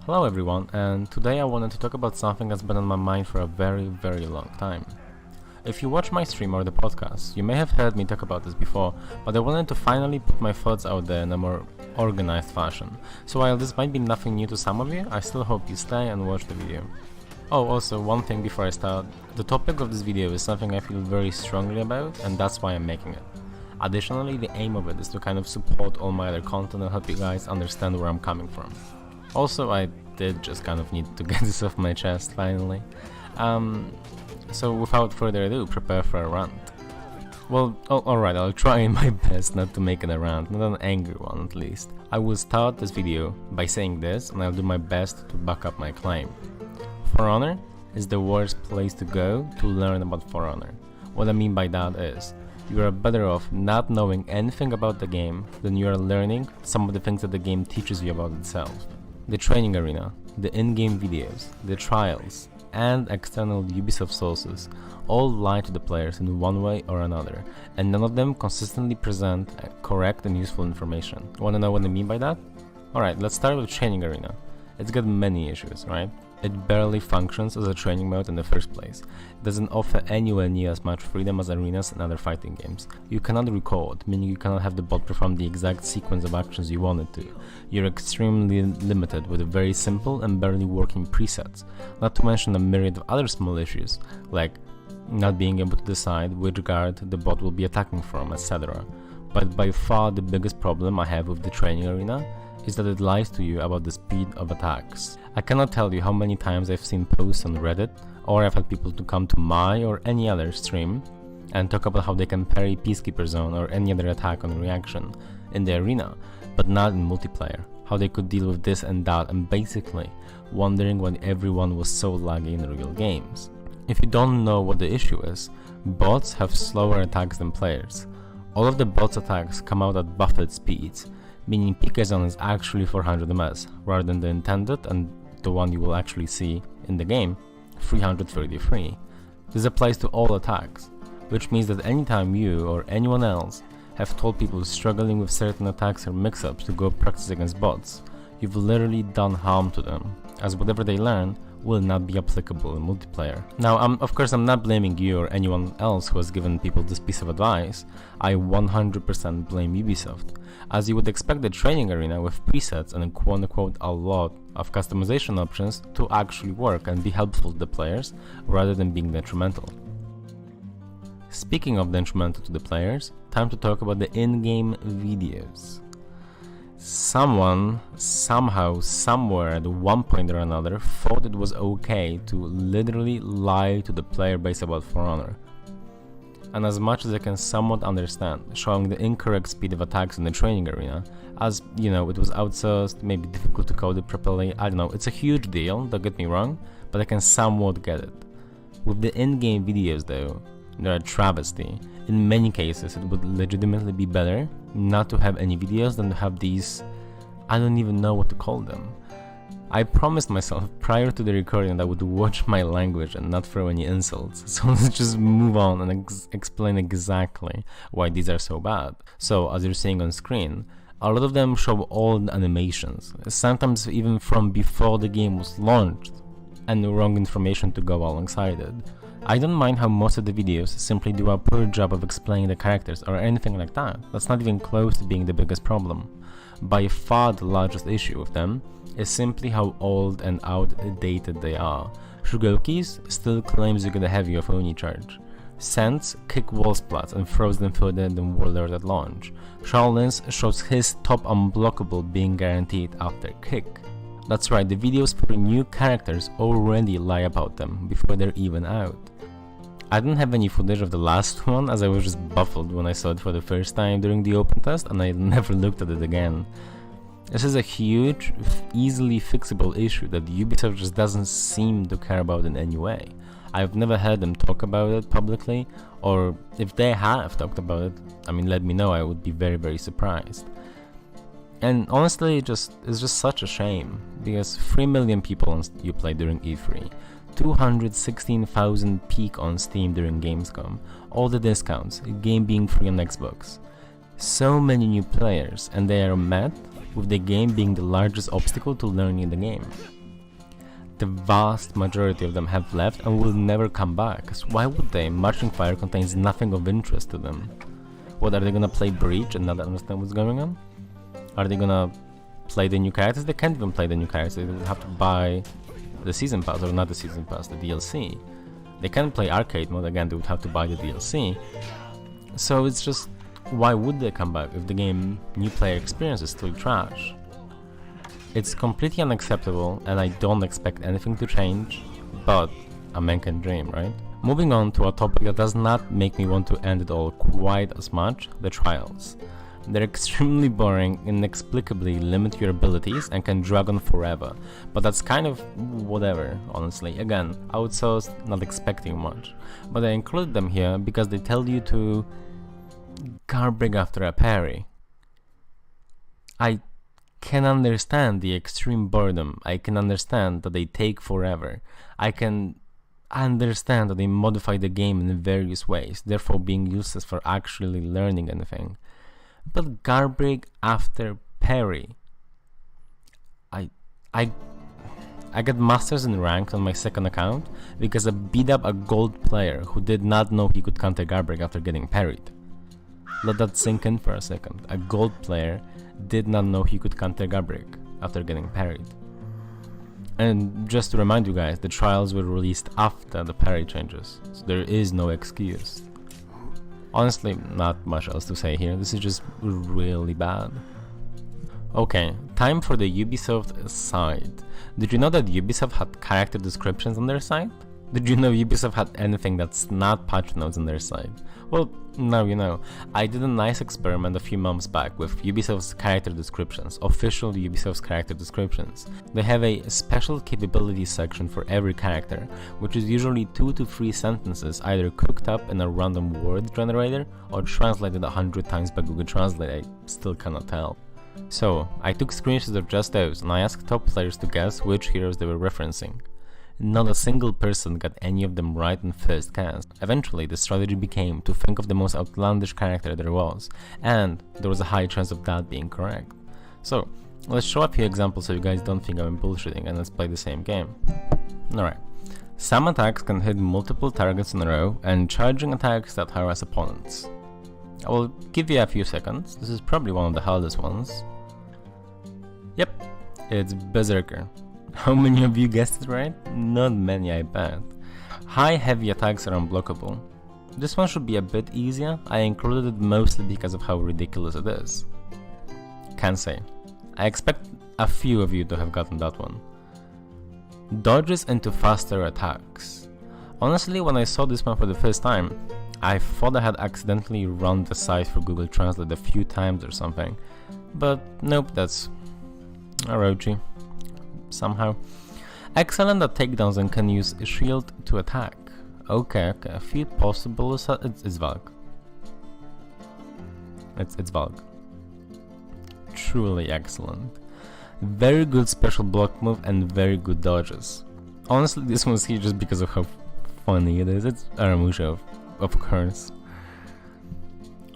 Hello everyone, and today I wanted to talk about something that's been on my mind for a very long time. If you watch my stream or the podcast, you may have heard me talk about this before, but I wanted to finally put my thoughts out there in a more organized fashion. So while this might be nothing new to some of you, I still hope you stay and watch the video. Oh, also one thing before I start, the topic of this video is something I feel very strongly about, and that's why I'm making it. Additionally, the aim of it is to kind of support all my other content and help you guys understand where I'm coming from. Also, I did just kind of need to get this off my chest finally. So without further ado, prepare for a rant. Well, alright, I'll try my best not to make it a rant, not an angry one at least. I will start this video by saying this, and I'll do my best to back up my claim. For Honor is the worst place to go to learn about For Honor. What I mean by that is, you are better off not knowing anything about the game than you are learning some of the things that the game teaches you about itself. The training arena, the in-game videos, the trials, and external Ubisoft sources all lie to the players in one way or another, and none of them consistently present correct and useful information. Wanna know what I mean by that? Alright, let's start with training arena. It's got many issues, right? It barely functions as a training mode in the first place. It doesn't offer anywhere near as much freedom as arenas and other fighting games. You cannot record, meaning you cannot have the bot perform the exact sequence of actions you want it to. You're extremely limited with very simple and barely working presets, not to mention a myriad of other small issues, like not being able to decide which guard the bot will be attacking from, etc. But by far the biggest problem I have with the training arena is that it lies to you about the speed of attacks. I cannot tell you how many times I've seen posts on Reddit, or I've had people to come to my or any other stream and talk about how they can parry Peacekeeper Zone or any other attack on reaction in the arena, but not in multiplayer, how they could deal with this and that, and basically wondering why everyone was so laggy in real games. If you don't know what the issue is, bots have slower attacks than players. All of the bots' attacks come out at buffered speeds, meaning PK Zone is actually 400 ms, rather than the intended and the one you will actually see in the game, 333. This applies to all attacks, which means that anytime you or anyone else have told people struggling with certain attacks or mix-ups to go practice against bots, you've literally done harm to them, as whatever they learn will not be applicable in multiplayer. Now, of course, I'm not blaming you or anyone else who has given people this piece of advice. I 100% blame Ubisoft. As you would expect the training arena with presets and quote-unquote a lot of customization options to actually work and be helpful to the players rather than being detrimental. Speaking of detrimental to the players, time to talk about the in-game videos. Someone, somehow, somewhere at one point or another thought it was okay to literally lie to the player base about For Honor. And as much as I can somewhat understand, showing the incorrect speed of attacks in the training arena, as, you know, it was outsourced, maybe difficult to code it properly, I don't know, it's a huge deal, don't get me wrong, but I can somewhat get it. With the in-game videos though, they're a travesty. In many cases, it would legitimately be better not to have any videos than to have these, I don't even know what to call them. I promised myself prior to the recording that I would watch my language and not throw any insults, so let's just move on and explain exactly why these are so bad. So, as you're seeing on screen, a lot of them show old animations, sometimes even from before the game was launched, and the wrong information to go alongside it. I don't mind how most of the videos simply do a poor job of explaining the characters or anything like that. That's not even close to being the biggest problem. By far the largest issue with them is simply how old and outdated they are. Shugoki's still claims you get a heavy off Oni charge. Sense kick wall splats and throws them further than Warlord at launch. Shaolin's shows his top unblockable being guaranteed after kick. That's right, the videos for new characters already lie about them before they're even out. I didn't have any footage of the last one as I was just baffled when I saw it for the first time during the open test and I never looked at it again. This is a huge, easily fixable issue that Ubisoft just doesn't seem to care about in any way. I've never heard them talk about it publicly, or if they have talked about it, I mean, let me know, I would be very surprised. And honestly, it's just such a shame, because 3 million people on Uplay during E3, 216,000 peak on Steam during Gamescom, all the discounts, game being free on Xbox. So many new players, and they are met with the game being the largest obstacle to learning the game. the vast majority of them have left and will never come back. 'Cause why would they? Marching Fire contains nothing of interest to them. What, are they gonna play Breach and not understand what's going on? Are they gonna play the new characters? They can't even play the new characters. They will have to buy the season pass, or not the season pass, the DLC. They can't play arcade mode, again they would have to buy the DLC. So it's just, why would they come back if the game new player experience is still trash? It's completely unacceptable and I don't expect anything to change, but a man can dream, right? Moving on to a topic that does not make me want to end it all quite as much, the trials. They're extremely boring, inexplicably limit your abilities and can drag on forever, but that's kind of whatever, honestly. Again, outsourced, not expecting much, but I included them here because they tell you to garbrig after a parry. I can understand the extreme boredom, I can understand that they take forever, I can understand that they modify the game in various ways, therefore being useless for actually learning anything. But garbrig after parry. I got masters in rank on my second account because I beat up a gold player who did not know he could counter garbrig after getting parried. Let that sink in for a second. A gold player did not know he could counter garbrig after getting parried. And just to remind you guys, the trials were released after the parry changes, so there is no excuse. Honestly, not much else to say here, this is just really bad. Okay, time for the Ubisoft side. Did you know that Ubisoft had character descriptions on their site? Did you know Ubisoft had anything that's not patch notes on their site? Well, now you know. I did a nice experiment a few months back with Ubisoft's character descriptions, official Ubisoft's character descriptions. They have a special capabilities section for every character, which is usually 2 to 3 sentences either cooked up in a random word generator or translated 100 times by Google Translate. I still cannot tell. So, I took screenshots of just those and I asked top players to guess which heroes they were referencing. Not a single person got any of them right in first cast. Eventually, the strategy became to think of the most outlandish character there was, and there was a high chance of that being correct. So, let's show a few examples so you guys don't think I'm bullshitting, and let's play the same game. Alright. Some attacks can hit multiple targets in a row, and charging attacks that harass opponents. I will give you a few seconds. This is probably one of the hardest ones. Yep, it's Berserker. How many of you guessed it right? Not many, I bet. High heavy attacks are unblockable. This one should be a bit easier. I included it mostly because of how ridiculous it is. Can't say. I expect a few of you to have gotten that one. Dodges into faster attacks. Honestly, when I saw this one for the first time, I thought I had accidentally run the site for Google Translate a few times or something. But nope, that's Orochi. Somehow. Excellent at takedowns and can use shield to attack. Okay, a few possible. It's Valk. It's Valk. Truly excellent. Very good special block move and very good dodges. Honestly, this one's here just because of how funny it is. It's Aramusha, of course.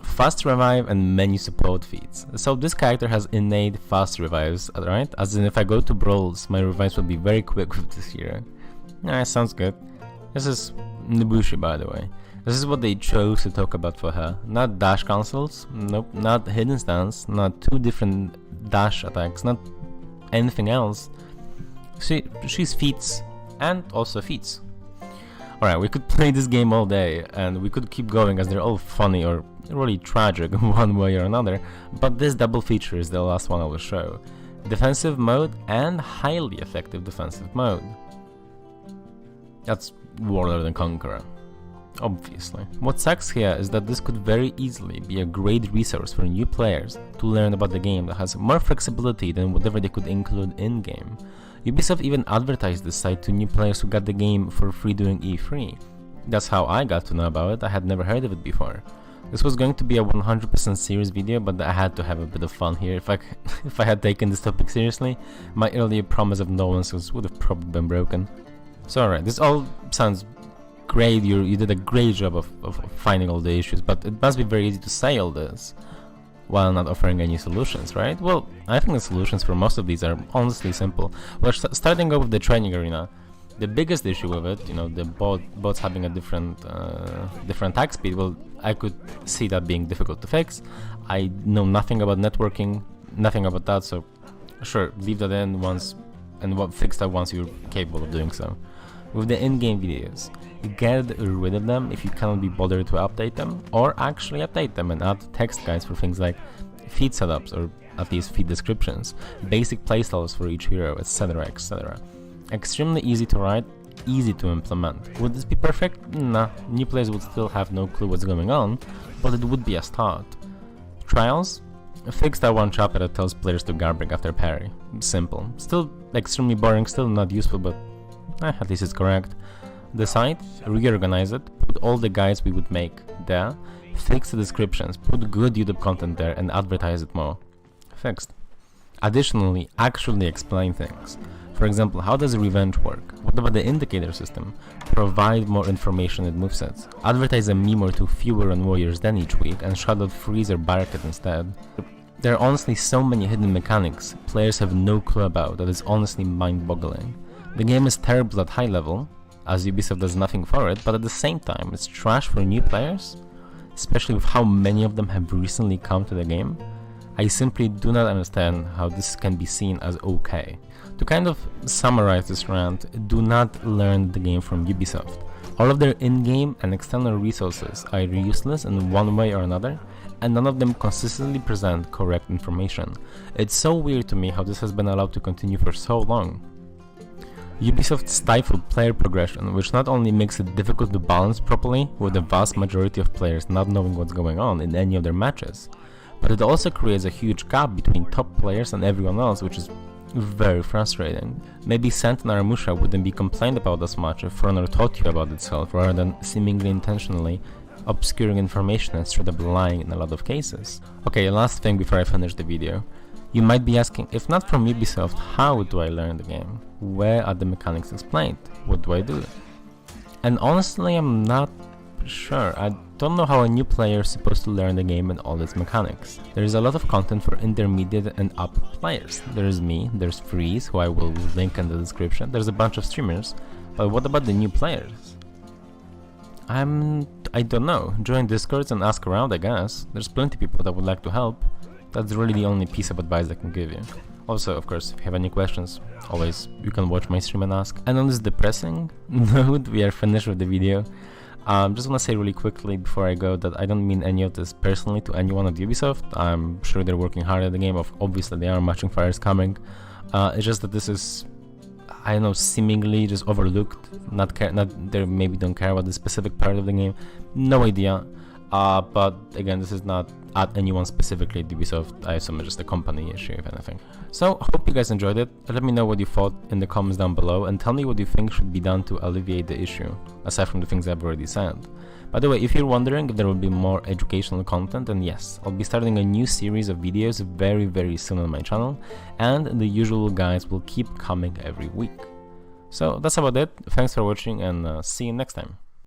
Fast revive and menu support feats. So this character has innate fast revives, right? As in if I go to brawls, my revives will be very quick with this hero. Alright, sounds good. This is Nobushi, by the way. This is what they chose to talk about for her. Not dash cancels, nope, not hidden stance, not 2 different dash attacks, not anything else. She's feats, and also feats. Alright, we could play this game all day, and we could keep going as they're all funny or really tragic in one way or another, but this double feature is the last one I will show. Defensive mode and highly effective defensive mode. That's Warlord and Conqueror, obviously. What sucks here is that this could very easily be a great resource for new players to learn about the game that has more flexibility than whatever they could include in-game. Ubisoft even advertised this site to new players who got the game for free during E3. That's how I got to know about it. I had never heard of it before. This was going to be a 100% serious video, but I had to have a bit of fun here. If I had taken this topic seriously, my earlier promise of nonsense would have probably been broken. So alright, this all sounds great. You did a great job of finding all the issues, but it must be very easy to say all this. while not offering any solutions, right? Well, I think the solutions for most of these are honestly simple. Well, starting off with the training arena, the biggest issue with it, the bots having a different attack speed, well, I could see that being difficult to fix. I know nothing about networking, nothing about that, so sure, leave that in once, and fix that once you're capable of doing so. With the in-game videos, get rid of them if you cannot be bothered to update them, or actually update them and add text guides for things like feed setups, or at least feed descriptions, basic playstyles for each hero, etc, etc. Extremely easy to write, easy to implement. Would this be perfect? Nah, new players would still have no clue what's going on, but it would be a start. Trials? Fix that one chapter that tells players to garbage after parry. Simple. Still extremely boring, still not useful, but at least it's correct. The site, reorganize it, put all the guides we would make there, fix the descriptions, put good YouTube content there and advertise it more. Fixed. Additionally, actually explain things. For example, how does revenge work? What about the indicator system? Provide more information and movesets. Advertise a meme or two fewer on warriors than each week and shout out freeze or barricade instead. There are honestly so many hidden mechanics players have no clue about that is honestly mind-boggling. The game is terrible at high level, as Ubisoft does nothing for it, but at the same time it's trash for new players, especially with how many of them have recently come to the game. I simply do not understand how this can be seen as okay. To kind of summarize this rant, do not learn the game from Ubisoft. All of their in-game and external resources are useless in one way or another, and none of them consistently present correct information. It's so weird to me how this has been allowed to continue for so long. Ubisoft stifled player progression, which not only makes it difficult to balance properly with the vast majority of players not knowing what's going on in any of their matches, but it also creates a huge gap between top players and everyone else, which is very frustrating. Maybe Sant and Aramusha wouldn't be complained about as much if For Honor taught you about itself rather than seemingly intentionally obscuring information and straight up lying in a lot of cases. Okay, last thing before I finish the video. You might be asking, if not from Ubisoft, how do I learn the game? Where are the mechanics explained? What do I do? And honestly, I'm not sure. I don't know how a new player is supposed to learn the game and all its mechanics. There is a lot of content for intermediate and up players. There's me, there's Freeze, who I will link in the description, there's a bunch of streamers, but what about the new players? I don't know. Join Discords and ask around, I guess. There's plenty of people that would like to help. That's really the only piece of advice I can give you. Also, of course, if you have any questions, always you can watch my stream and ask. And on this depressing note, we are finished with the video. Just want to say really quickly before I go that I don't mean any of this personally to anyone at Ubisoft. I'm sure they're working hard at the game. Obviously, they are matching fires coming. It's just that this is, I don't know, seemingly just overlooked. They maybe don't care about the specific part of the game. No idea. But again, this is not at anyone specifically at Ubisoft. I assume it's just a company issue, if anything. So, hope you guys enjoyed it. Let me know what you thought in the comments down below, and tell me what you think should be done to alleviate the issue, aside from the things I've already said. By the way, if you're wondering if there will be more educational content, then yes, I'll be starting a new series of videos very, very soon on my channel, and the usual guides will keep coming every week. So, that's about it. Thanks for watching, and see you next time.